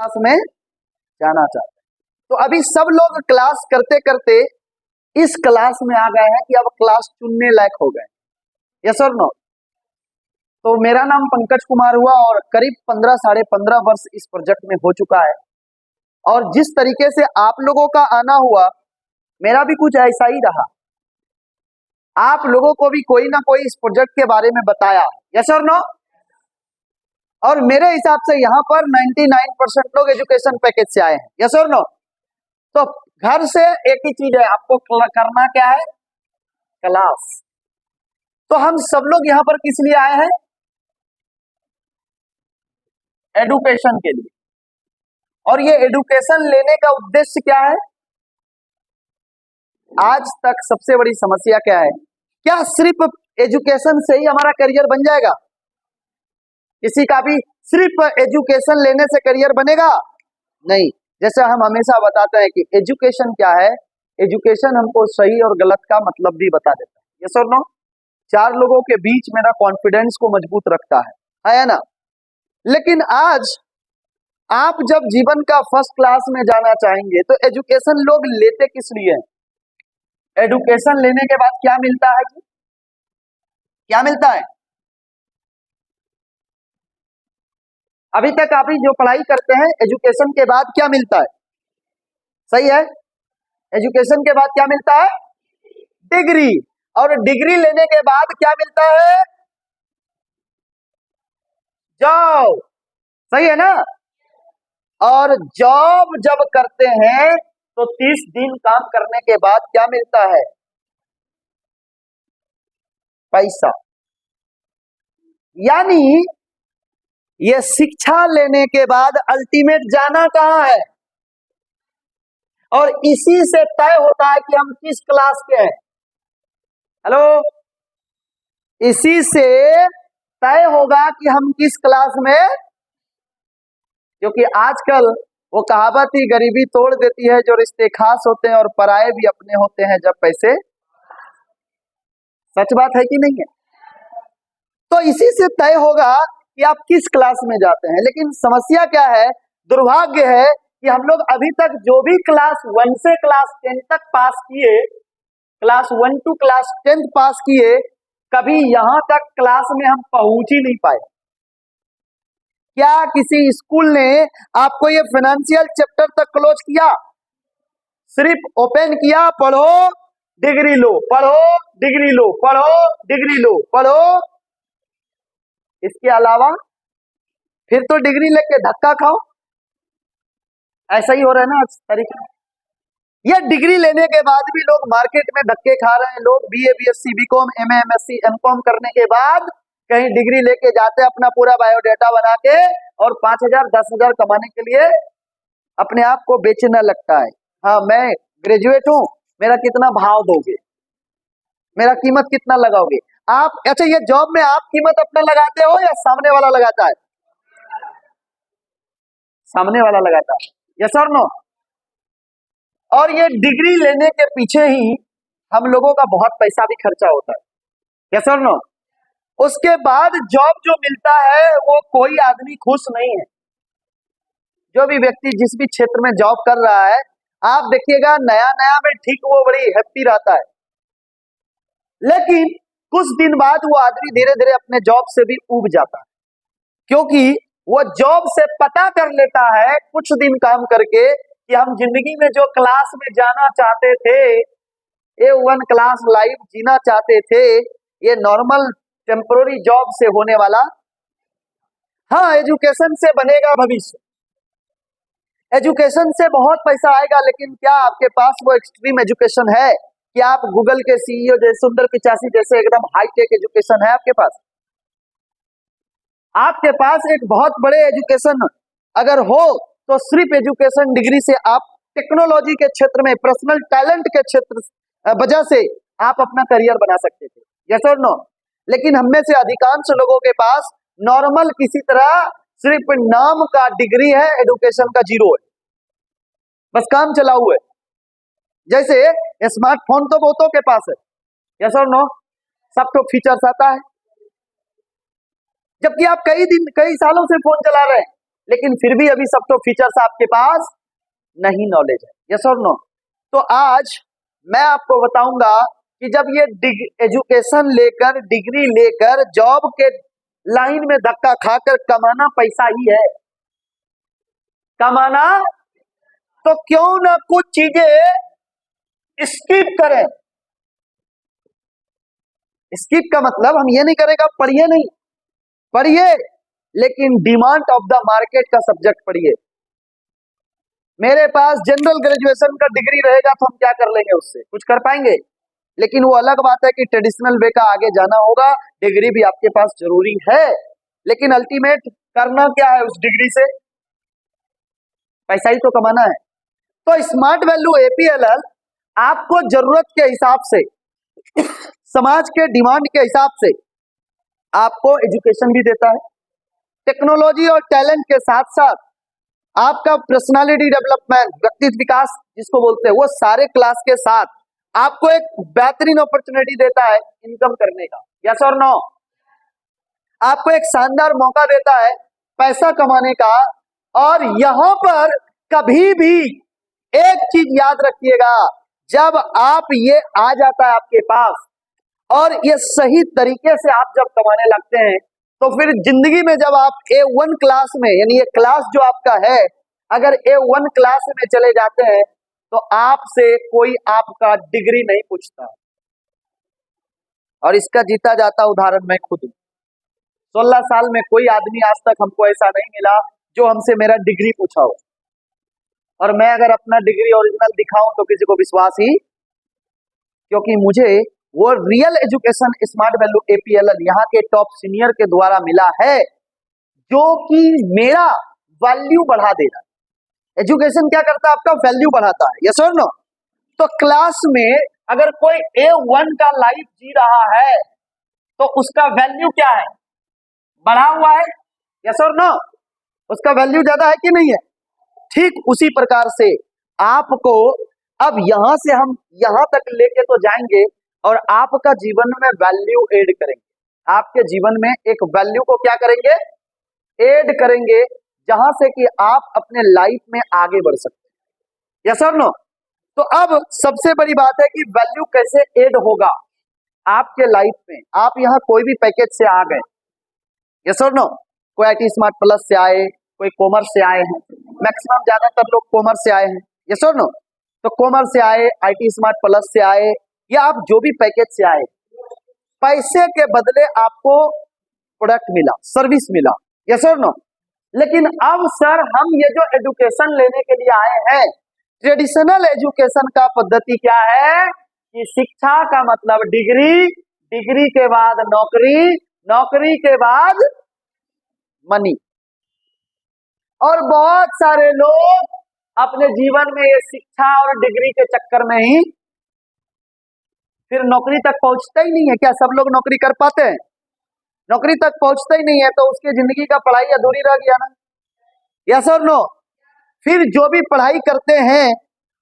Class में जाना चाहते हैं। तो अभी सब लोग क्लास करते करते इस क्लास में आ गए हैं कि अब क्लास चुनने लायक हो गए। यस और नो? तो मेरा नाम पंकज कुमार हुआ और करीब 15 साढ़े 15 वर्ष इस प्रोजेक्ट में हो चुका है। और जिस तरीके से आप लोगों का आना हुआ, मेरा भी कुछ ऐसा ही रहा। आप लोगों को भी कोई ना कोई इस प्रोजेक्ट के बारे में बताया। यस और नो? और मेरे हिसाब से यहाँ पर 99% लोग एजुकेशन पैकेज से आए हैं। यस और नो? तो घर से एक ही चीज है, आपको करना क्या है? क्लास। तो हम सब लोग यहाँ पर किस लिए आए हैं? एडुकेशन के लिए। और ये एडुकेशन लेने का उद्देश्य क्या है? आज तक सबसे बड़ी समस्या क्या है? क्या सिर्फ एजुकेशन से ही हमारा करियर बन जाएगा? किसी का भी सिर्फ एजुकेशन लेने से करियर बनेगा? नहीं। जैसे हम हमेशा बताते हैं कि एजुकेशन क्या है, एजुकेशन हमको सही और गलत का मतलब भी बता देता है। यस और नो? 4 लोगों के बीच मेरा कॉन्फिडेंस को मजबूत रखता है ना? लेकिन आज आप जब जीवन का फर्स्ट क्लास में जाना चाहेंगे तो एजुकेशन लोग लेते किस लिए हैं? एजुकेशन लेने के बाद क्या मिलता है जी? क्या मिलता है? अभी तक आप जो पढ़ाई करते हैं, एजुकेशन के बाद क्या मिलता है? सही है? एजुकेशन के बाद क्या मिलता है? डिग्री। और डिग्री लेने के बाद क्या मिलता है? जॉब। सही है ना? और जॉब जब करते हैं तो 30 दिन काम करने के बाद क्या मिलता है? पैसा। यानी ये शिक्षा लेने के बाद अल्टीमेट जाना कहां है? और इसी से तय होता है कि हम किस क्लास के हैं। हेलो? इसी से तय होगा कि हम किस क्लास में, क्योंकि आजकल वो कहावत ही गरीबी तोड़ देती है, जो रिश्ते खास होते हैं और पराये भी अपने होते हैं जब पैसे। सच बात है कि नहीं है? तो इसी से तय होगा कि आप किस क्लास में जाते हैं। लेकिन समस्या क्या है, दुर्भाग्य है कि हम लोग अभी तक जो भी क्लास 1 से क्लास 10 तक पास किए, क्लास 1 टू क्लास 10 पास किए, कभी यहां तक क्लास में हम पहुंच ही नहीं पाए। क्या किसी स्कूल ने आपको ये फाइनेंशियल चैप्टर तक क्लोज किया? सिर्फ ओपन किया, पढ़ो डिग्री लो, पढ़ो डिग्री लो, पढ़ो डिग्री लो, पढ़ो। इसके अलावा फिर तो डिग्री लेके धक्का खाओ। ऐसा ही हो रहा है ना आज तरीका। ये डिग्री लेने के बाद भी लोग मार्केट में धक्के खा रहे हैं। लोग BA, BSc, BCom, MA, MSc, MCom करने के बाद कहीं डिग्री लेके जाते हैं, अपना पूरा बायोडाटा बना के, और 5,000 10,000 कमाने के लिए अपने आप को बेचना लगता है। हाँ, मैं ग्रेजुएट हूं, मेरा कितना भाव दोगे, मेरा कीमत कितना लगाओगे आप? अच्छा, ये जॉब में आप कीमत अपना लगाते हो या सामने वाला लगाता है? सामने वाला लगाता है। यस और नो? और ये डिग्री लेने के पीछे ही हम लोगों का बहुत पैसा भी खर्चा होता है। यस और नो? उसके बाद जॉब जो मिलता है वो कोई आदमी खुश नहीं है। जो भी व्यक्ति जिस भी क्षेत्र में जॉब कर रहा है, आप देखिएगा नया नया में ठीक वो बड़ी हैप्पी रहता है, लेकिन कुछ दिन बाद वो आदमी धीरे धीरे अपने जॉब से भी ऊब जाता है, क्योंकि वो जॉब से पता कर लेता है कुछ दिन काम करके कि हम जिंदगी में जो क्लास में जाना चाहते थे, A1 क्लास लाइफ जीना चाहते थे, ये नॉर्मल टेम्पोररी जॉब से होने वाला। हाँ, एजुकेशन से बनेगा भविष्य, एजुकेशन से बहुत पैसा आएगा, लेकिन क्या आपके पास वो एक्सट्रीम एजुकेशन है कि आप गूगल के सीईओ जैसे सुंदर पिचासी जैसे एकदम हाईटेक एजुकेशन है आपके पास? आपके पास एक बहुत बड़े एजुकेशन अगर हो तो सिर्फ एजुकेशन डिग्री से आप टेक्नोलॉजी के क्षेत्र में, पर्सनल टैलेंट के क्षेत्र वजह से आप अपना करियर बना सकते थे। यस और नो? लेकिन हम में से अधिकांश लोगों के पास नॉर्मल किसी तरह सिर्फ नाम का डिग्री है, एजुकेशन का जीरो है, बस काम चलाऊ है। जैसे स्मार्टफोन तो बहुतों के पास है, यस और नो? सब तो फीचर्स आता है, जबकि आप कई सालों से फोन चला रहे हैं, लेकिन फिर भी अभी सब तो फीचर्स आपके पास नहीं नॉलेज है। यस और नो? तो आज मैं आपको बताऊंगा कि जब ये एजुकेशन लेकर, डिग्री लेकर जॉब के लाइन में धक्का खाकर कमाना पैसा ही है, कमाना, तो क्यों ना कुछ चीजें स्किप करें। स्किप का मतलब हम ये नहीं करेगा पढ़िए नहीं, पढ़िए, लेकिन डिमांड ऑफ द मार्केट का सब्जेक्ट पढ़िए। मेरे पास जनरल ग्रेजुएशन का डिग्री रहेगा तो हम क्या कर लेंगे, उससे कुछ कर पाएंगे, लेकिन वो अलग बात है कि ट्रेडिशनल वे का आगे जाना होगा। डिग्री भी आपके पास जरूरी है, लेकिन अल्टीमेट करना क्या है उस डिग्री से, पैसा ही तो कमाना है। तो स्मार्ट वैल्यू एपीएलएल आपको जरूरत के हिसाब से, समाज के डिमांड के हिसाब से आपको एजुकेशन भी देता है, टेक्नोलॉजी और टैलेंट के साथ साथ आपका पर्सनालिटी डेवलपमेंट, व्यक्तित्व विकास जिसको बोलते हैं, वो सारे क्लास के साथ आपको एक बेहतरीन अपॉर्चुनिटी देता है इनकम करने का। यस और नो? आपको एक शानदार मौका देता है पैसा कमाने का। और यहां पर कभी भी एक चीज याद रखिएगा, जब आप ये आ जाता है आपके पास और ये सही तरीके से आप जब कमाने लगते हैं, तो फिर जिंदगी में जब आप A1 क्लास में, यानी ये क्लास जो आपका है, अगर A1 क्लास में चले जाते हैं तो आपसे कोई आपका डिग्री नहीं पूछता। और इसका जीता जाता उदाहरण मैं खुद हूं। 16 साल में कोई आदमी आज तक हमको ऐसा नहीं मिला जो हमसे मेरा डिग्री पूछा हो। और मैं अगर अपना डिग्री ओरिजिनल दिखाऊं तो किसी को विश्वास ही, क्योंकि मुझे वो रियल एजुकेशन स्मार्ट वैल्यू एपीएलएल यहाँ के टॉप सीनियर के द्वारा मिला है, जो कि मेरा वैल्यू बढ़ा दे रहा है। एजुकेशन क्या करता है? आपका वैल्यू बढ़ाता है। यस और नो? तो क्लास में अगर कोई A1 का लाइफ जी रहा है तो उसका वैल्यू क्या है? बढ़ा हुआ है। यस और नो? उसका वैल्यू ज्यादा है कि नहीं है? ठीक उसी प्रकार से आपको अब यहां से हम यहां तक लेके तो जाएंगे और आपका जीवन में वैल्यू ऐड करेंगे। आपके जीवन में एक वैल्यू को क्या करेंगे? ऐड करेंगे, जहां से कि आप अपने लाइफ में आगे बढ़ सकते हैं। यस और नो? तो अब सबसे बड़ी बात है कि वैल्यू कैसे ऐड होगा आपके लाइफ में। आप यहाँ कोई भी पैकेज से आ गए, यस और नो? कोई IT स्मार्ट प्लस से आए, कोई कॉमर्स से आए हैं, मैक्सिमम ज्यादातर लोग कॉमर्स से आए हैं। यस और नो? तो कॉमर्स से आए, IT स्मार्ट प्लस से आए, या आप जो भी पैकेज से आए, पैसे के बदले आपको प्रोडक्ट मिला, सर्विस मिला। यस और नो? लेकिन अब सर हम ये जो एजुकेशन लेने के लिए आए हैं, ट्रेडिशनल एजुकेशन का पद्धति क्या है कि शिक्षा का मतलब डिग्री, डिग्री के बाद नौकरी, नौकरी के बाद मनी। और बहुत सारे लोग अपने जीवन में ये शिक्षा और डिग्री के चक्कर में ही फिर नौकरी तक पहुंचते ही नहीं है। क्या सब लोग नौकरी कर पाते हैं? नौकरी तक पहुंचते ही नहीं है, तो उसकी जिंदगी का पढ़ाई अधूरी रह गया ना। यस और नो? फिर जो भी पढ़ाई करते हैं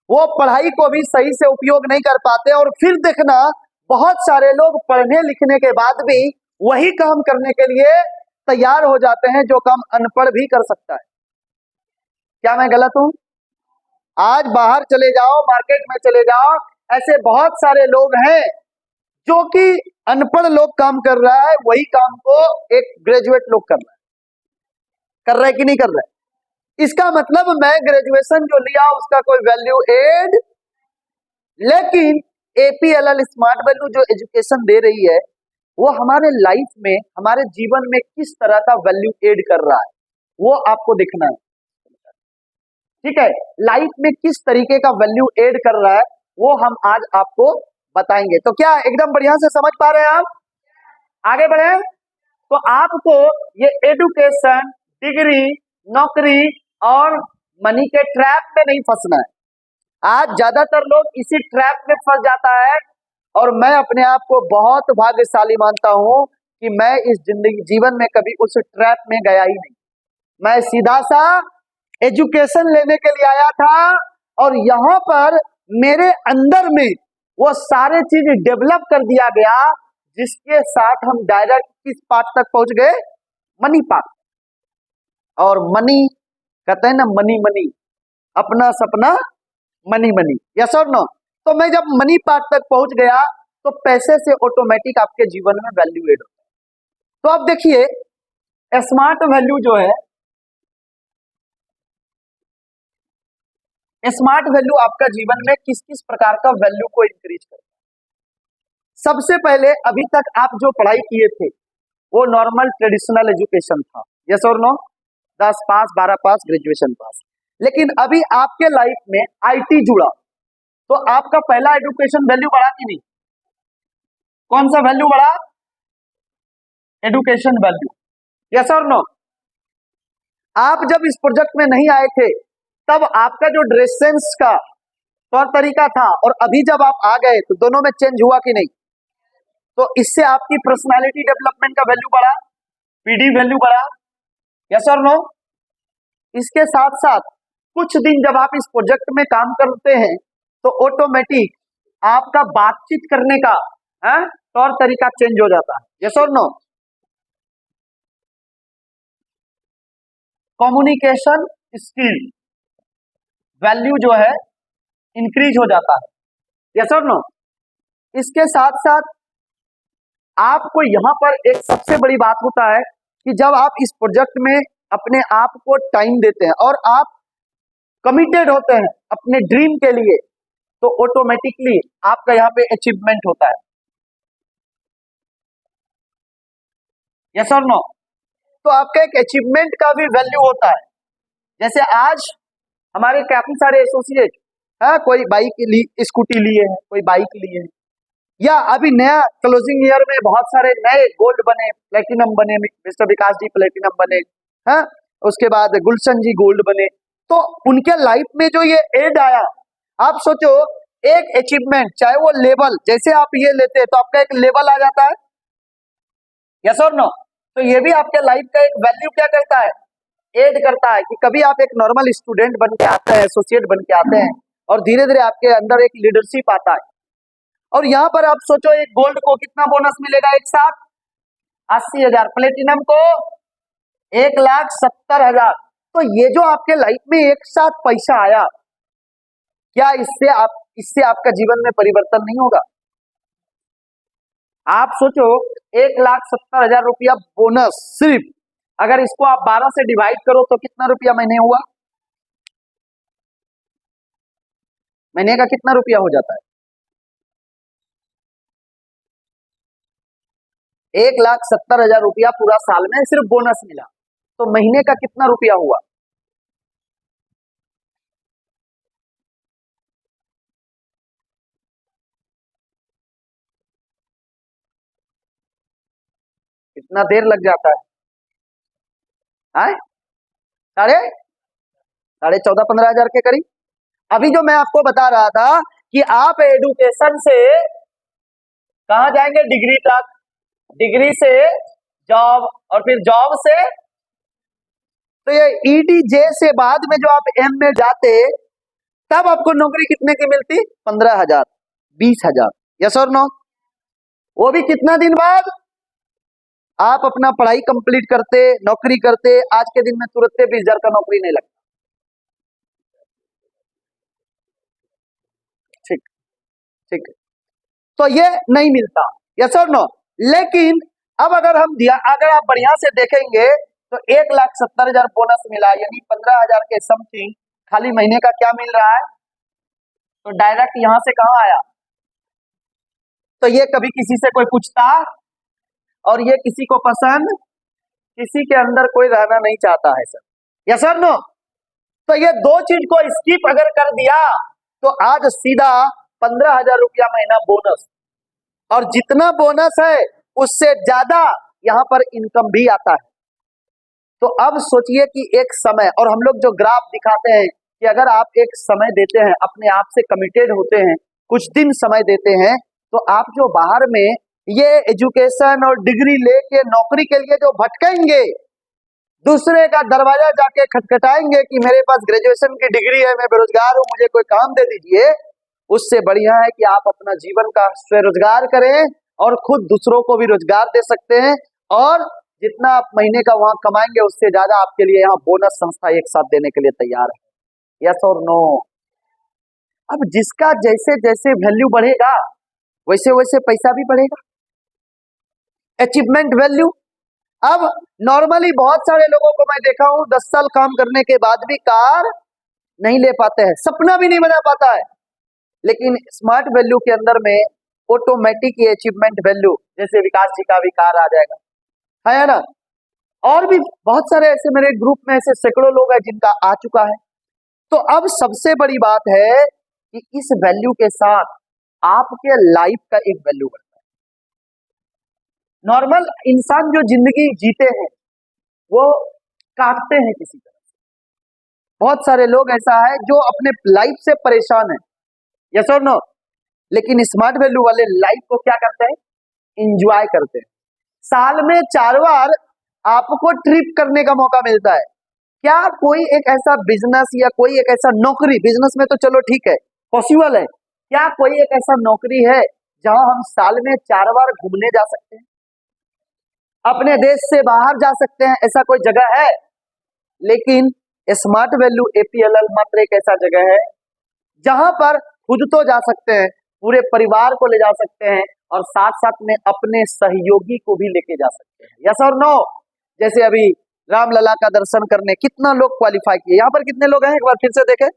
वो पढ़ाई को भी सही से उपयोग नहीं कर पाते, और फिर देखना बहुत सारे लोग पढ़ने लिखने के बाद भी वही काम करने के लिए तैयार हो जाते हैं जो काम अनपढ़ भी कर सकता है। क्या मैं गलत हूं? आज बाहर चले जाओ, मार्केट में चले जाओ, ऐसे बहुत सारे लोग हैं जो कि अनपढ़ लोग काम कर रहा है, वही काम को एक ग्रेजुएट लोग कर रहा है कि नहीं कर रहा है? इसका मतलब मैं ग्रेजुएशन जो लिया उसका कोई वैल्यू एड, लेकिन एपीएलएल स्मार्ट वैल्यू जो एजुकेशन दे रही है वो हमारे लाइफ में, हमारे जीवन में किस तरह का वैल्यू एड कर रहा है वो आपको देखना है। ठीक है? लाइफ में किस तरीके का वैल्यू एड कर रहा है वो हम आज आपको बताएंगे। तो क्या एकदम बढ़िया से समझ पा रहे हैं आप? आगे बढ़े तो आपको ये एजुकेशन, डिग्री, नौकरी और मनी के ट्रैप में नहीं फंसना है। आज ज्यादातर लोग इसी ट्रैप में फंस जाता है, और मैं अपने आप को बहुत भाग्यशाली मानता हूं कि मैं इस जीवन में कभी उस ट्रैप में गया ही नहीं। मैं सीधा सा एजुकेशन लेने के लिए आया था, और यहाँ पर मेरे अंदर में वो सारे चीज डेवलप कर दिया गया, जिसके साथ हम डायरेक्ट किस पार्ट तक पहुंच गए? Money part. और मनी, कहते हैं ना मनी मनी, अपना सपना मनी मनी, यस और नो। तो मैं जब मनी पार्ट तक पहुंच गया तो पैसे से ऑटोमेटिक आपके जीवन में वैल्यू एड होता है। तो अब देखिए स्मार्ट वैल्यू जो है, स्मार्ट वैल्यू आपका जीवन में किस किस प्रकार का वैल्यू को इंक्रीज करता है। सबसे पहले अभी तक आप जो पढ़ाई किए थे वो नॉर्मल ट्रेडिशनल एजुकेशन था, यस और नो, 10 पास 12 पास ग्रेजुएशन पास। लेकिन अभी आपके लाइफ में आईटी जुड़ा तो आपका पहला एजुकेशन वैल्यू बढ़ा कि नहीं? कौन सा वैल्यू बढ़ा? एजुकेशन वैल्यू, यस और नो। आप जब इस प्रोजेक्ट में नहीं आए थे तब आपका जो ड्रेस सेंस का तौर तरीका था और अभी जब आप आ गए तो दोनों में चेंज हुआ कि नहीं? तो इससे आपकी पर्सनालिटी डेवलपमेंट का वैल्यू बढ़ा, पीडी वैल्यू बढ़ा, यस और नो। इसके साथ साथ कुछ दिन जब आप इस प्रोजेक्ट में काम करते हैं तो ऑटोमेटिक आपका बातचीत करने का तौर तरीका चेंज हो जाता है, यस और नो। कम्युनिकेशन स्किल वैल्यू जो है इंक्रीज हो जाता है, यस और नो। इसके साथ साथ आपको यहां पर एक सबसे बड़ी बात होता है कि जब आप इस प्रोजेक्ट में अपने आप को टाइम देते हैं और आप कमिटेड होते हैं अपने ड्रीम के लिए तो ऑटोमेटिकली आपका यहाँ पे अचीवमेंट होता है, यस और नो। तो आपका एक अचीवमेंट का भी वैल्यू होता है। जैसे आज हमारे काफी सारे एसोसिएट कोई बाइक लिए, स्कूटी लिए हैं, कोई बाइक लिए हैं, या अभी नया क्लोजिंग ईयर में बहुत सारे नए गोल्ड बने, प्लेटिनम बने, मिस्टर विकास जी प्लेटिनम बने, उसके बाद गुलशन जी गोल्ड बने। तो उनके लाइफ में जो ये एड आया, आप सोचो एक अचीवमेंट, चाहे वो लेवल, जैसे आप ये लेते हैं तो आपका एक लेवल आ जाता है, यस और नो। तो ये भी आपके लाइफ का एक वैल्यू क्या करता है, एड करता है कि कभी आप एक नॉर्मल स्टूडेंट बन के आते हैं, एसोसिएट बन के आते हैं और धीरे धीरे आपके अंदर एक लीडरशिप आता है। और यहाँ पर आप सोचो एक गोल्ड को कितना बोनस मिलेगा, एक साथ 80,000, प्लेटिनम को 1,70,000। तो ये जो आपके लाइफ में एक साथ पैसा आया, क्या इससे आपका जीवन में परिवर्तन नहीं होगा? आप सोचो 1,70,000 रुपया बोनस, सिर्फ अगर इसको आप 12 से डिवाइड करो तो कितना रुपया महीने हुआ? महीने का कितना रुपया हो जाता है? 1,70,000 रुपया पूरा साल में सिर्फ बोनस मिला, तो महीने का कितना रुपया हुआ? कितना देर लग जाता है? साढ़े 14-15 हजार के करीब। अभी जो मैं आपको बता रहा था कि आप एडुकेशन से कहां जाएंगे, डिग्री तक, डिग्री से जॉब, और फिर जॉब से तो ये ईडीजे से बाद में जो आप एम में जाते तब आपको नौकरी कितने की मिलती? 15,000, 20,000, यस और नो। वो भी कितना दिन बाद? आप अपना पढ़ाई कंप्लीट करते, नौकरी करते, आज के दिन में तुरंत 20,000 का नौकरी नहीं लगता। ठीक ठीक, तो ये नहीं मिलता, यस और नो। लेकिन अब अगर आप बढ़िया से देखेंगे तो 1,70,000 बोनस मिला, यानी 15,000 के समथिंग खाली महीने का क्या मिल रहा है? तो डायरेक्ट यहां से कहां आया? तो ये कभी किसी से कोई पूछता, और ये किसी को पसंद, किसी के अंदर कोई रहना नहीं चाहता है सर, यस और नो। तो ये दो चीज को स्किप अगर कर दिया तो आज सीधा 15,000 रुपया महीना बोनस, और जितना बोनस है उससे ज्यादा यहां पर इनकम भी आता है। तो अब सोचिए कि एक समय, और हम लोग जो ग्राफ दिखाते हैं कि अगर आप एक समय देते हैं, अपने आप से कमिटेड होते हैं, कुछ दिन समय देते हैं, तो आप जो बाहर में ये एजुकेशन और डिग्री लेके नौकरी के लिए जो भटकेंगे, दूसरे का दरवाजा जाके खटखटाएंगे कि मेरे पास ग्रेजुएशन की डिग्री है, मैं बेरोजगार हूं, मुझे कोई काम दे दीजिए, उससे बढ़िया है कि आप अपना जीवन का स्वरोजगार करें और खुद दूसरों को भी रोजगार दे सकते हैं। और जितना आप महीने का वहां कमाएंगे उससे ज्यादा आपके लिए यहाँ बोनस संस्था एक साथ देने के लिए तैयार है। यस और नो? अब जिसका जैसे जैसे वैल्यू बढ़ेगा वैसे वैसे पैसा भी बढ़ेगा। Achievement value. अब नॉर्मली बहुत सारे लोगों को मैं देखा हूं 10 साल काम करने के बाद भी कार नहीं ले पाते हैं, सपना भी नहीं बना पाता है। लेकिन स्मार्ट वैल्यू के अंदर में ऑटोमेटिक ये अचीवमेंट वैल्यू, जैसे विकास जी का भी कार आ जाएगा, है ना? और भी बहुत सारे ऐसे मेरे ग्रुप में ऐसे सैकड़ों लोग हैं जिनका आ चुका है। तो अब सबसे बड़ी बात है कि इस वैल्यू के साथ आपके लाइफ का एक वैल्यू बढ़ता है। नॉर्मल इंसान जो जिंदगी जीते हैं वो काटते हैं किसी तरह से। बहुत सारे लोग ऐसा है जो अपने लाइफ से परेशान है। यस और नो? लेकिन स्मार्ट वैल्यू वाले लाइफ को क्या करते हैं? एंजॉय करते हैं। साल में 4 बार आपको ट्रिप करने का मौका मिलता है। क्या कोई एक ऐसा बिजनेस या कोई एक ऐसा नौकरी, बिजनेस में तो चलो ठीक है पॉसिबल है, क्या कोई एक ऐसा नौकरी है जहां हम साल में 4 बार घूमने जा सकते हैं, अपने देश से बाहर जा सकते हैं? ऐसा कोई जगह है? लेकिन स्मार्ट वैल्यू एपीएलएल मात्र एक ऐसा जगह है जहां पर खुद तो जा सकते हैं, पूरे परिवार को ले जा सकते हैं और साथ साथ में अपने सहयोगी को भी लेके जा सकते हैं। यस और नो? जैसे अभी रामलला का दर्शन करने कितना लोग क्वालिफाई किए? यहाँ पर कितने लोग हैं एक बार फिर से देखें।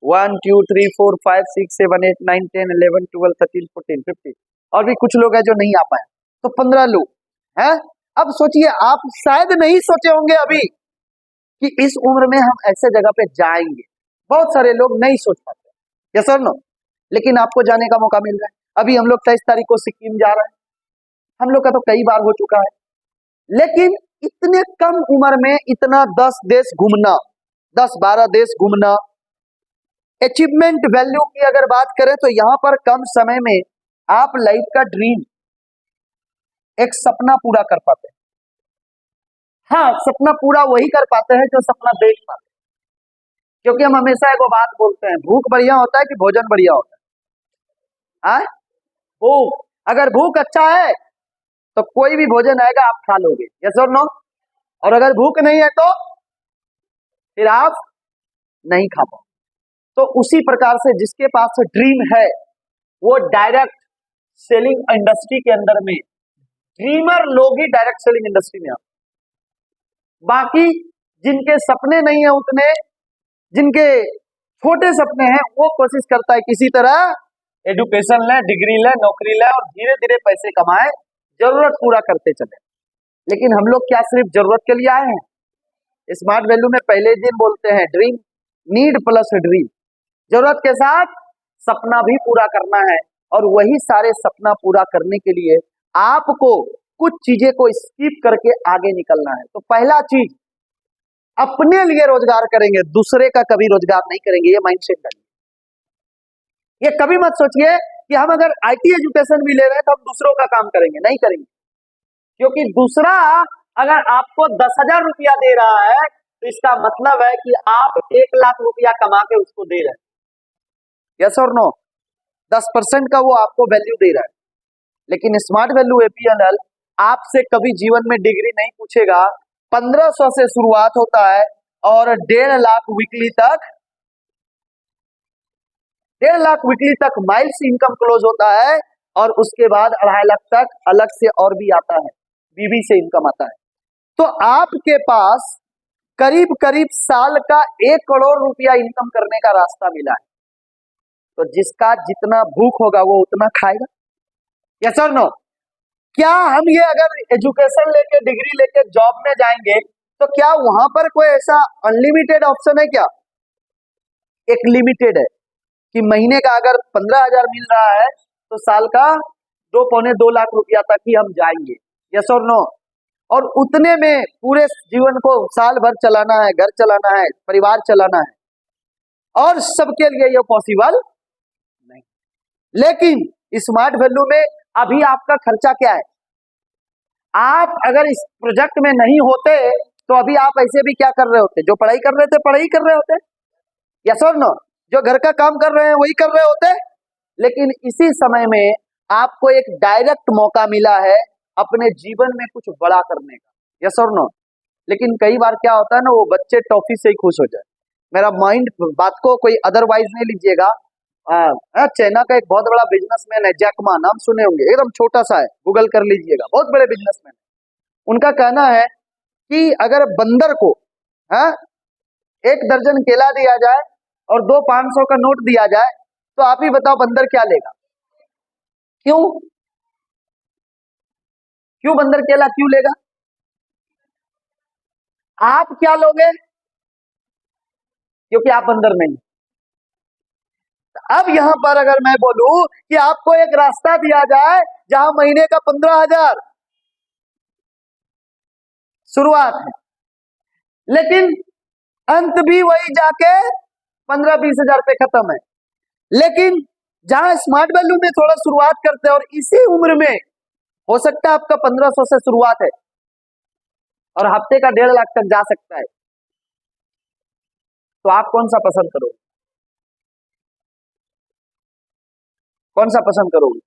1 2 3 4 5 6 7 8 9 10 11 12 13 14 15 और भी कुछ लोग हैं जो नहीं आ पाए, तो 15 लोग हैं। अब सोचिए, आप शायद नहीं सोचे होंगे अभी कि इस उम्र में हम ऐसे जगह पे जाएंगे। बहुत सारे लोग नहीं सोच पाते। यस और नो? लेकिन आपको जाने का मौका मिल रहा है। अभी हम लोग 23 तारीख को सिक्किम जा रहे हैं। हम लोग का तो कई बार हो चुका है, लेकिन इतने कम उम्र में इतना 10 देश घूमना, 10-12 देश घूमना। अचीवमेंट वैल्यू की अगर बात करें तो यहां पर कम समय में आप लाइफ का ड्रीम, एक सपना पूरा कर पाते हैं। हाँ, सपना पूरा वही कर पाते हैं जो सपना देख पाते हैं। क्योंकि हम हमेशा एक बात बोलते हैं, भूख बढ़िया होता है कि भोजन बढ़िया होता है? भूख, अगर भूख अच्छा है तो कोई भी भोजन आएगा आप खा लोगे। यस और नो? और अगर भूख नहीं है तो फिर आप नहीं खा पाओ। तो उसी प्रकार से जिसके पास ड्रीम है वो डायरेक्ट सेलिंग इंडस्ट्री के अंदर में, ड्रीमर लोग ही डायरेक्ट सेलिंग इंडस्ट्री में आते। बाकी जिनके सपने नहीं है उतने, जिनके छोटे सपने हैं, वो कोशिश करता है किसी तरह एजुकेशन ले, डिग्री ले, नौकरी ले और धीरे धीरे पैसे कमाए, जरूरत पूरा करते चले। लेकिन हम लोग क्या सिर्फ जरूरत के लिए आए हैं? स्मार्ट वैल्यू में पहले दिन बोलते हैं ड्रीम, नीड प्लस ड्रीम, जरूरत के साथ सपना भी पूरा करना है। और वही सारे सपना पूरा करने के लिए आपको कुछ चीजें को स्किप करके आगे निकलना है। तो पहला चीज, अपने लिए रोजगार करेंगे, दूसरे का कभी रोजगार नहीं करेंगे। ये माइंडसेट करिए। ये कभी मत सोचिए कि हम अगर आईटी एजुकेशन भी ले रहे हैं तो हम दूसरों का काम करेंगे, नहीं करेंगे। क्योंकि दूसरा अगर आपको 10,000 रुपया दे रहा है तो इसका मतलब है कि आप 1 लाख रुपया कमा के उसको दे रहे हैं। यस और नो? 10% का वो आपको वैल्यू दे रहा है। लेकिन स्मार्ट वैल्यू एपीएलएल आपसे कभी जीवन में डिग्री नहीं पूछेगा। 1500 से शुरुआत होता है और 1.5 लाख वीकली तक, 1.5 लाख वीकली तक माइल्स इनकम क्लोज होता है। और उसके बाद 2.5 लाख तक अलग से और भी आता है, बीवी से इनकम आता है। तो आपके पास करीब करीब साल का 1 करोड़ रुपया इनकम करने का रास्ता मिला है। तो जिसका जितना भूख होगा वो उतना खाएगा। यस और नो? क्या हम ये अगर एजुकेशन लेके, डिग्री लेके जॉब में जाएंगे तो क्या वहां पर कोई ऐसा अनलिमिटेड ऑप्शन है? क्या एक लिमिटेड है कि महीने का अगर 15,000 मिल रहा है तो साल का 2-2.25 लाख रुपया तक ही हम जाएंगे। यस और नो? और उतने में पूरे जीवन को साल भर चलाना है, घर चलाना है, परिवार चलाना है, और सबके लिए ये पॉसिबल नहीं। लेकिन स्मार्ट वैल्यू में अभी आपका खर्चा क्या है? आप अगर इस प्रोजेक्ट में नहीं होते तो अभी आप ऐसे भी क्या कर रहे होते? जो पढ़ाई कर रहे थे पढ़ाई कर रहे होते। यस और नो? जो घर का काम कर रहे हैं वही कर रहे होते। लेकिन इसी समय में आपको एक डायरेक्ट मौका मिला है अपने जीवन में कुछ बड़ा करने का। यस और नो। लेकिन कई बार क्या होता है ना, वो बच्चे टॉफी से ही खुश हो जाए। मेरा माइंड बात को कोई अदरवाइज नहीं लीजिएगा। चाइना का एक बहुत बड़ा बिजनेसमैन है, जैक मा, नाम सुने होंगे, एकदम छोटा सा है, गूगल कर लीजिएगा, बहुत बड़े बिजनेसमैन। उनका कहना है कि अगर बंदर को हाँ 1 दर्जन केला दिया जाए और 2 500 का नोट दिया जाए, तो आप ही बताओ बंदर क्या लेगा? क्यों क्यों बंदर केला क्यों लेगा? आप क्या लोगे? क्योंकि आप बंदर नहीं। अब यहां पर अगर मैं बोलूं कि आपको एक रास्ता दिया जाए जहां महीने का 15,000 शुरुआत है, लेकिन अंत भी वही जाके 15-20 हजार पे खत्म है। लेकिन जहां स्मार्ट वैल्यू में थोड़ा शुरुआत करते हैं और इसी उम्र में हो सकता है आपका 1500 से शुरुआत है और हफ्ते का 1.5 लाख तक जा सकता है, तो आप कौन सा पसंद करोगे? कौन सा पसंद करोगे?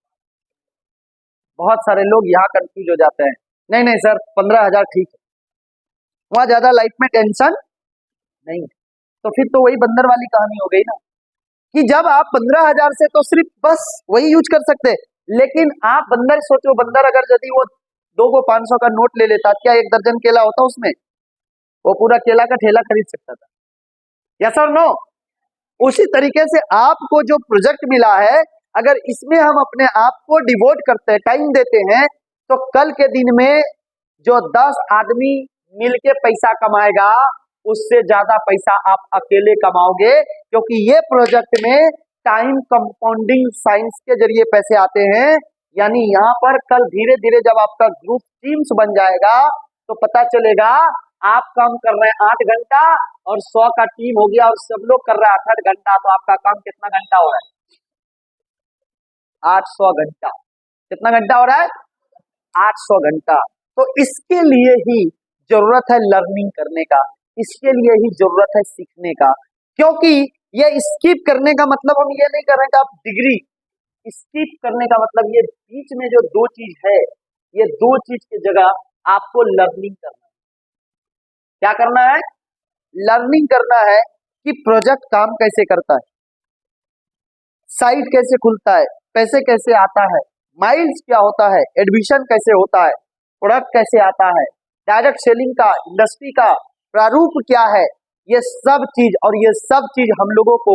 बहुत सारे लोग यहाँ कंफ्यूज हो जाते हैं, नहीं नहीं सर 15,000 ठीक है, वहां ज्यादा लाइफ में टेंशन नहीं है। तो फिर तो वही बंदर वाली कहानी हो गई ना, कि जब आप 15,000 से तो सिर्फ बस वही यूज कर सकते हैं। लेकिन आप बंदर सोचो, बंदर अगर यदि वो 2 को 500 का नोट ले लेता, क्या 1 दर्जन केला होता उसमें? वो पूरा केला का ठेला खरीद सकता था। यस और नो? उसी तरीके से आपको जो प्रोजेक्ट मिला है, अगर इसमें हम अपने आप को डिवोट करते हैं, टाइम देते हैं, तो कल के दिन में जो 10 आदमी मिलके पैसा कमाएगा, उससे ज्यादा पैसा आप अकेले कमाओगे, क्योंकि ये प्रोजेक्ट में टाइम कंपाउंडिंग साइंस के जरिए पैसे आते हैं। यानी यहाँ पर कल धीरे धीरे जब आपका ग्रुप टीम्स बन जाएगा, तो पता चलेगा आप काम कर रहे हैं 8 घंटा और 100 का टीम हो गया और सब लोग कर रहे हैं 8-8 घंटा, तो आपका काम कितना घंटा हो रहा है? 800 घंटा। कितना घंटा हो रहा है? 800 घंटा। तो इसके लिए ही जरूरत है लर्निंग करने का, इसके लिए ही जरूरत है सीखने का। क्योंकि ये स्किप करने का मतलब हम ये नहीं कर रहे हैं कि आप डिग्री, स्किप करने का मतलब ये बीच में जो 2 चीज है, ये 2 चीज की जगह आपको लर्निंग करना है। क्या करना है? लर्निंग करना है कि प्रोजेक्ट काम कैसे करता है, साइट कैसे खुलता है, पैसे कैसे आता है, माइल्स क्या होता है, एडमिशन कैसे होता है, प्रोडक्ट कैसे आता है, डायरेक्ट सेलिंग का, इंडस्ट्री का प्रारूप क्या है, ये सब चीज। और ये सब चीज हम लोगों को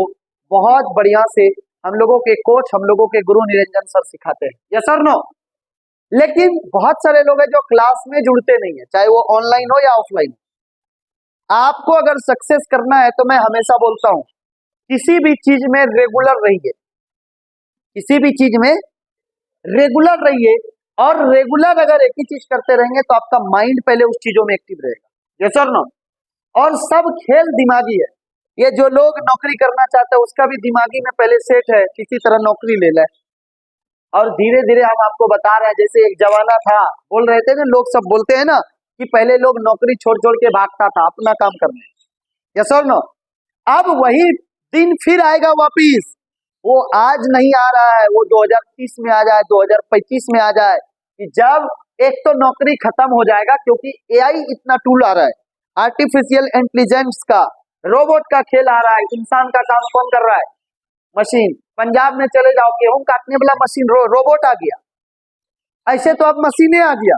बहुत बढ़िया से हम लोगों के कोच, हम लोगों के गुरु निरंजन सर सिखाते हैं। यस और नो? लेकिन बहुत सारे लोग हैं जो क्लास में जुड़ते नहीं है, चाहे वो ऑनलाइन हो या ऑफलाइन। आपको अगर सक्सेस करना है तो मैं हमेशा बोलता हूं, किसी भी चीज में रेगुलर रहिए, किसी भी चीज में रेगुलर रहिए। और रेगुलर अगर एक ही चीज करते रहेंगे तो आपका माइंड पहले उस चीजों में एक्टिव रहेगा। यस और नो? और सब खेल दिमागी है। ये जो लोग नौकरी करना चाहते हैं उसका भी दिमागी में पहले सेट है, किसी तरह नौकरी ले ले। और धीरे धीरे हम आपको बता रहे हैं, जैसे एक जमाना था, बोल रहे थे ना, लोग सब बोलते हैं ना कि पहले लोग नौकरी छोड़ छोड़ के भागता था अपना काम करने। यस और नो? अब वही दिन फिर आएगा वापिस। वो आज नहीं आ रहा है, वो 2030 में आ जाए, 2025 में आ जाए, कि जब एक तो नौकरी खत्म हो जाएगा, क्योंकि एआई इतना टूल आ रहा है, आर्टिफिशियल इंटेलिजेंस का, रोबोट का खेल आ रहा है। इंसान का काम कौन कर रहा है? मशीन। पंजाब में चले जाओ, गेहूं काटने वाला मशीन रोबोट आ गया। ऐसे तो अब मशीनें आ गया,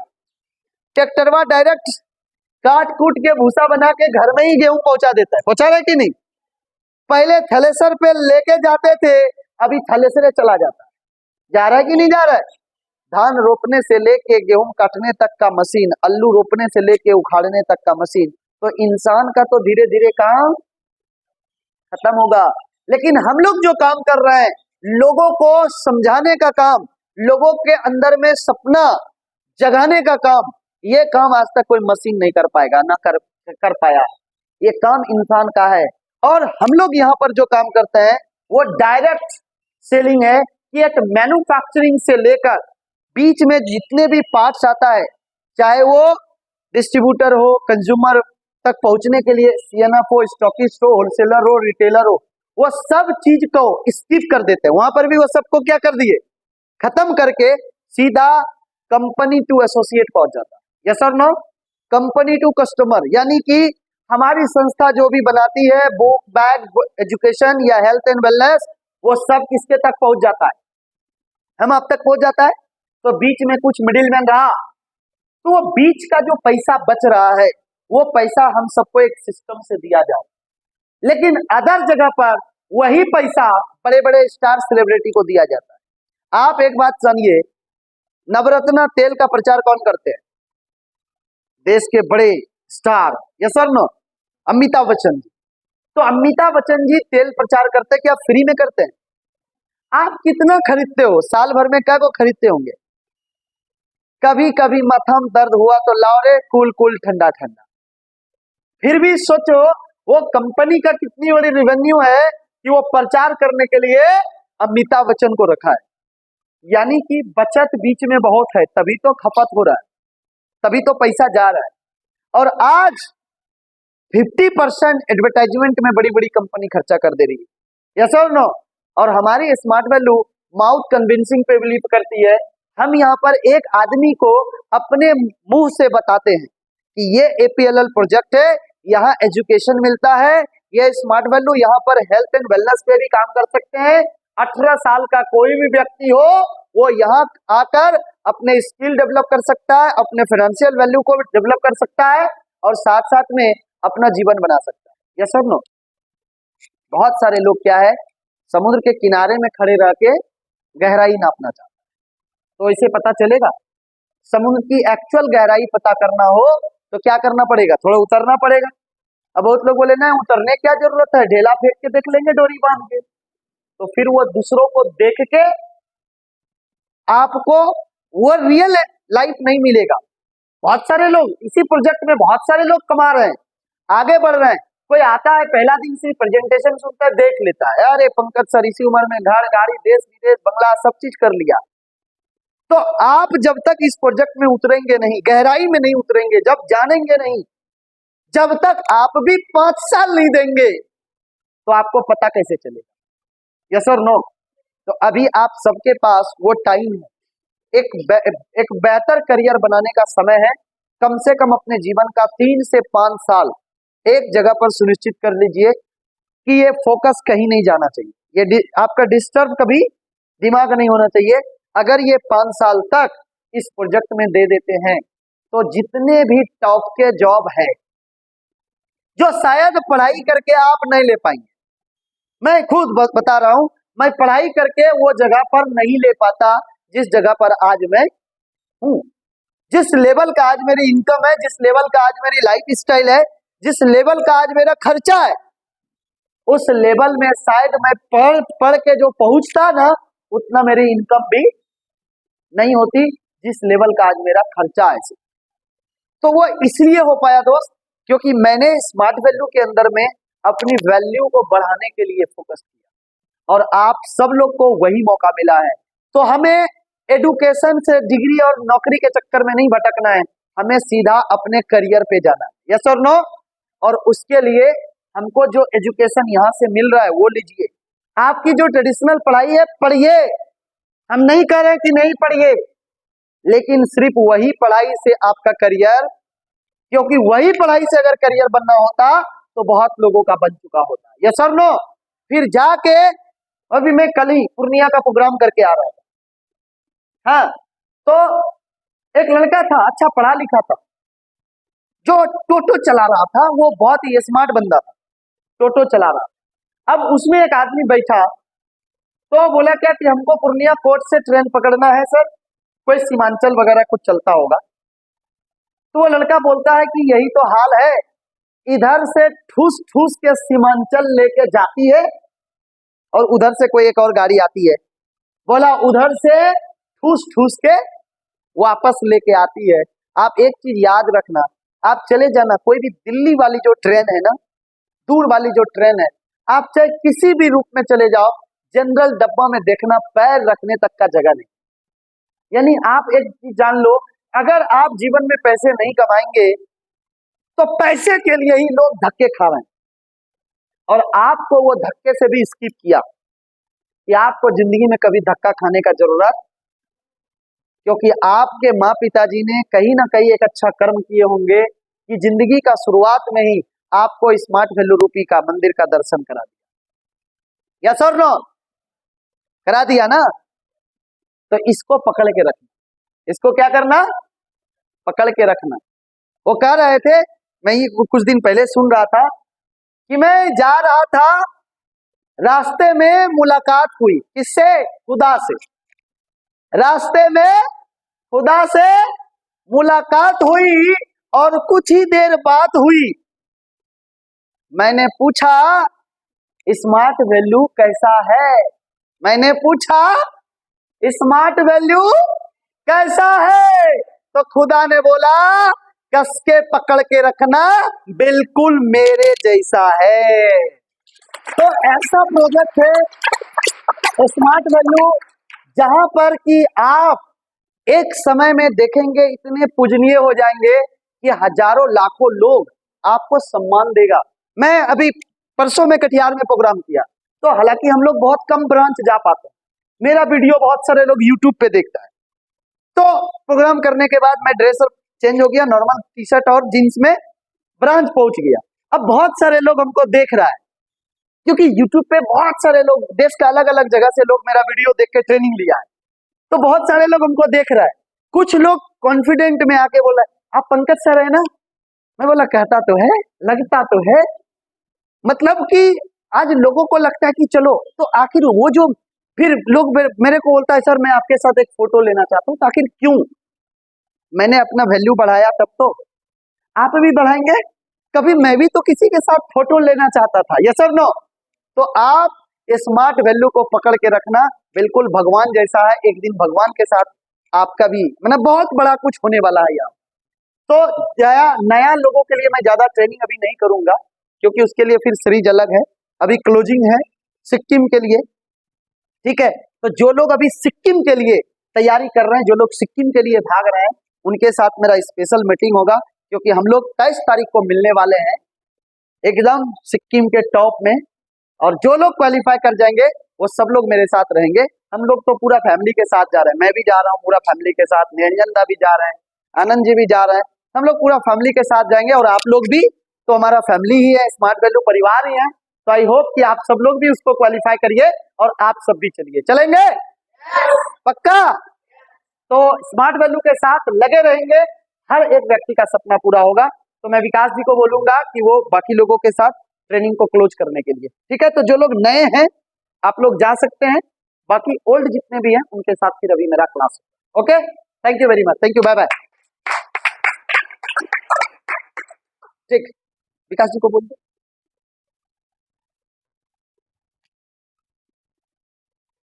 ट्रैक्टरवा डायरेक्ट काट कूट के भूसा बना के घर में ही गेहूं पहुंचा देता है। पहुंचा रहा है कि नहीं? पहले थ्रेसर पे लेके जाते थे, अभी थ्रेसर चला जाता है। जा रहा है कि नहीं जा रहा है? धान रोपने से लेके गेहूं काटने तक का मशीन, आलू रोपने से लेके उखाड़ने तक का मशीन। तो इंसान का तो धीरे धीरे काम खत्म होगा। लेकिन हम लोग जो काम कर रहे हैं, लोगों को समझाने का काम, लोगों के अंदर में सपना जगाने का काम, ये काम आज तक कोई मशीन नहीं कर पाएगा, ना कर पाया। ये काम इंसान का है। और हम लोग यहाँ पर जो काम करते हैं वो डायरेक्ट सेलिंग है, कि एक मैन्युफैक्चरिंग से लेकर बीच में जितने भी पार्ट्स आता है, चाहे वो डिस्ट्रीब्यूटर हो, कंज्यूमर तक पहुंचने के लिए सीएनएफ हो, स्टॉकिस्ट हो, होलसेलर हो, रिटेलर हो, वो सब चीज को स्किप कर देते हैं। वहां पर भी वो सबको क्या कर दिए? खत्म करके सीधा कंपनी टू एसोसिएट पहुंच जाता है। यस और नो? कंपनी टू कस्टमर, यानी कि हमारी संस्था जो भी बनाती है बुक बैग एजुकेशन या हेल्थ एंड वेलनेस, वो सब किसके तक पहुंच जाता है, हम आप तक पहुंच जाता है। तो बीच में कुछ मिडिल मैन रहा, तो वो बीच का जो पैसा बच रहा है वो पैसा हम सबको एक सिस्टम से दिया जाए, लेकिन अदर जगह पर वही पैसा बड़े बड़े स्टार सेलिब्रिटी को दिया जाता है। आप एक बात जानिए, नवरत्न तेल का प्रचार कौन करते हैं, देश के बड़े स्टार, यस और नो, अमिताभ बच्चन जी। तो अमिताभ बच्चन जी तेल प्रचार करते हैं क्या फ्री में करते हैं? आप कितना खरीदते हो, साल भर में क्या को खरीदते होंगे? कभी कभी मथम दर्द हुआ तो लाओ रे कूल कूल ठंडा ठंडा। फिर भी सोचो वो कंपनी का कितनी बड़ी रेवेन्यू है कि वो प्रचार करने के लिए अमिताभ बच्चन को रखा है। यानी कि बचत बीच में बहुत है, तभी तो खपत हो रहा है, तभी तो पैसा जा रहा है। और आज 50% एडवर्टाइजमेंट में बड़ी बड़ी कंपनी खर्चा कर दे रही है, यस और नो। और हमारी स्मार्ट वैल्यू माउथ कन्विंसिंग पे बिलीव करती है। हम यहाँ पर एक आदमी को अपने मुंह से बताते हैं कि ये APLL प्रोजेक्ट है, यहाँ एजुकेशन मिलता है, ये स्मार्ट वैल्यू यहाँ पर हेल्थ एंड वेलनेस पे भी काम कर सकते हैं। 18 साल का कोई भी व्यक्ति हो वो यहाँ आकर अपने स्किल डेवलप कर सकता है, अपने फाइनेंशियल वैल्यू को डेवलप कर सकता है और साथ साथ में अपना जीवन बना सकता है, यस और नो। बहुत सारे लोग क्या है, समुद्र के किनारे में खड़े रह के गहराई नापना चाहते हैं, तो इसे पता चलेगा। समुद्र की एक्चुअल गहराई पता करना हो तो क्या करना पड़ेगा, थोड़ा उतरना पड़ेगा। अब बहुत लोग बोले ना उतरने क्या जरूरत है, ढेला फेंक के देख लेंगे डोरी बांध के। तो फिर वो दूसरों को देख के आपको वो रियल लाइफ नहीं मिलेगा। बहुत सारे लोग इसी प्रोजेक्ट में, बहुत सारे लोग कमा रहे हैं, आगे बढ़ रहे हैं। कोई आता है पहला दिन से प्रेजेंटेशन सुनता है, देख लेता है, अरे पंकज सर इसी उम्र में घर गाड़ी देश विदेश बंगला सब चीज कर लिया। तो आप जब तक इस प्रोजेक्ट में उतरेंगे नहीं, गहराई में नहीं उतरेंगे, जब जानेंगे नहीं, जब तक आप भी 5 साल नहीं देंगे तो आपको पता कैसे चलेगा, यस और नो। तो अभी आप सबके पास वो टाइम है, एक बेहतर करियर बनाने का समय है। कम से कम अपने जीवन का 3 से 5 साल एक जगह पर सुनिश्चित कर लीजिए कि ये फोकस कहीं नहीं जाना चाहिए, ये आपका डिस्टर्ब कभी दिमाग नहीं होना चाहिए। अगर ये 5 साल तक इस प्रोजेक्ट में दे देते हैं तो जितने भी टॉप के जॉब है जो शायद पढ़ाई करके आप नहीं ले पाएंगे, मैं खुद बता रहा हूं, मैं पढ़ाई करके वो जगह पर नहीं ले पाता जिस जगह पर आज मैं हूं, जिस लेवल का आज मेरी इनकम है, जिस लेवल का आज मेरी लाइफ स्टाइल है, जिस लेवल का आज मेरा खर्चा है, उस लेवल में शायद मैं पढ़ के जो पहुंचता ना उतना मेरी इनकम भी नहीं होती जिस लेवल का आज मेरा खर्चा है। तो वो इसलिए हो पाया दोस्त, क्योंकि मैंने स्मार्ट वैल्यू के अंदर में अपनी वैल्यू को बढ़ाने के लिए फोकस किया और आप सब लोग को वही मौका मिला है। तो हमें एडुकेशन से डिग्री और नौकरी के चक्कर में नहीं भटकना है, हमें सीधा अपने करियर पे जाना है, यस और नो। और उसके लिए हमको जो एजुकेशन यहाँ से मिल रहा है वो लीजिए। आपकी जो ट्रेडिशनल पढ़ाई है पढ़िए, हम नहीं कह रहे कि नहीं पढ़िए, लेकिन सिर्फ वही पढ़ाई से आपका करियर, क्योंकि वही पढ़ाई से अगर करियर बनना होता तो बहुत लोगों का बन चुका होता, यस और नो। फिर जाके अभी मैं कल ही पूर्णिया का प्रोग्राम करके आ रहा था, हाँ, तो एक लड़का था अच्छा पढ़ा लिखा था जो टोटो चला रहा था, वो बहुत ही स्मार्ट बंदा था, टोटो चला रहा। अब उसमें एक आदमी बैठा तो बोला क्या कि हमको पूर्णिया कोर्ट से ट्रेन पकड़ना है सर, कोई सीमांचल वगैरह कुछ चलता होगा। तो वो लड़का बोलता है कि यही तो हाल है, इधर से ठूस ठूस के सीमांचल लेके जाती है और उधर से कोई एक और गाड़ी आती है, बोला उधर से ठूस ठूस के वापस लेके आती है। आप एक चीज याद रखना, आप चले जाना कोई भी दिल्ली वाली जो ट्रेन है ना, दूर वाली जो ट्रेन है, आप चाहे किसी भी रूप में चले जाओ, जनरल डब्बा में देखना पैर रखने तक का जगह नहीं। यानी आप एक चीज जान लो, अगर आप जीवन में पैसे नहीं कमाएंगे तो पैसे के लिए ही लोग धक्के खा रहे हैं, और आपको वो धक्के से भी स्किप किया कि आपको जिंदगी में कभी धक्का खाने का जरूरत क्योंकि आपके माँ पिताजी ने कहीं ना कहीं एक अच्छा कर्म किए होंगे कि जिंदगी का शुरुआत में ही आपको स्मार्ट वैल्यू रूपी का मंदिर का दर्शन करा दिया। यस और नो? करा दिया ना? तो इसको पकड़ के रखना। इसको क्या करना? पकड़ के रखना। वो कह रहे थे, मैं ये कुछ दिन पहले सुन रहा था कि मैं जा रहा था, रास्ते में मुलाकात हुई। किससे? खुदा से। रास्ते में खुदा से मुलाकात हुई और कुछ ही देर बात हुई। मैंने पूछा स्मार्ट वैल्यू कैसा है? मैंने पूछा स्मार्ट वैल्यू कैसा है? तो खुदा ने बोला कस के पकड़ के रखना, बिल्कुल मेरे जैसा है। तो ऐसा प्रोजेक्ट है स्मार्ट वैल्यू, जहां पर कि आप एक समय में देखेंगे इतने पूजनीय हो जाएंगे कि हजारों लाखों लोग आपको सम्मान देगा। मैं अभी परसों में कटिहार में प्रोग्राम किया, तो हालांकि हम लोग बहुत कम ब्रांच जा पाते हैं, मेरा वीडियो बहुत सारे लोग यूट्यूब पे देखता है। तो प्रोग्राम करने के बाद मैं ड्रेस चेंज हो गया, नॉर्मल टी शर्ट और जींस में ब्रांच पहुंच गया। अब बहुत सारे लोग हमको देख रहा है, क्योंकि यूट्यूब पे बहुत सारे लोग देश के अलग अलग जगह से लोग मेरा वीडियो देख के ट्रेनिंग लिया है, तो बहुत सारे लोग हमको देख रहा है। कुछ लोग कॉन्फिडेंट में आके बोला आप पंकज सर है ना? मैं बोला कहता तो है, लगता तो है। मतलब कि आज लोगों को लगता है कि चलो, तो आखिर वो जो फिर लोग मेरे को बोलता है सर मैं आपके साथ एक फोटो लेना चाहता हूँ, तो आखिर क्यों? मैंने अपना वैल्यू बढ़ाया तब तो आप भी बढ़ाएंगे। कभी मैं भी तो किसी के साथ फोटो लेना चाहता था। यस और नो? तो आप स्मार्ट वैल्यू को पकड़ के रखना, बिल्कुल भगवान जैसा है। एक दिन भगवान के साथ आपका भी मतलब बहुत बड़ा कुछ होने वाला है यार। तो नया लोगों के लिए मैं ज्यादा ट्रेनिंग अभी नहीं करूंगा, क्योंकि उसके लिए फिर सीरीज अलग है। अभी क्लोजिंग है सिक्किम के लिए, ठीक है? तो जो लोग अभी सिक्किम के लिए तैयारी कर रहे हैं, जो लोग सिक्किम के लिए भाग रहे हैं, उनके साथ मेरा स्पेशल मीटिंग होगा, क्योंकि हम लोग 23 तारीख को मिलने वाले हैं एकदम सिक्किम के टॉप में। और जो लोग क्वालिफाई कर जाएंगे वो सब लोग मेरे साथ रहेंगे। हम लोग तो पूरा फैमिली के साथ जा रहे हैं, मैं भी जा रहा हूँ पूरा फैमिली के साथ, निरंजन दा भी जा रहे हैं, आनंद जी भी जा रहे हैं, हम लोग पूरा फैमिली के साथ जाएंगे। और आप लोग भी तो हमारा फैमिली ही है, स्मार्ट वैल्यू परिवार ही है। तो आई होप कि आप सब लोग भी उसको क्वालिफाई करिए और आप सब भी चलिए। चलेंगे? पक्का? तो स्मार्ट वैल्यू के साथ लगे रहेंगे, हर एक व्यक्ति का सपना पूरा होगा। तो मैं विकास जी को बोलूंगा कि वो बाकी लोगों के साथ ट्रेनिंग को क्लोज करने के लिए, ठीक है? तो जो लोग नए हैं आप लोग जा सकते हैं, बाकी ओल्ड जितने भी हैं उनके साथ फिर अभी मेरा class. Okay, thank you very much, thank you, bye bye. ठीक, विकास जी को बोल दो।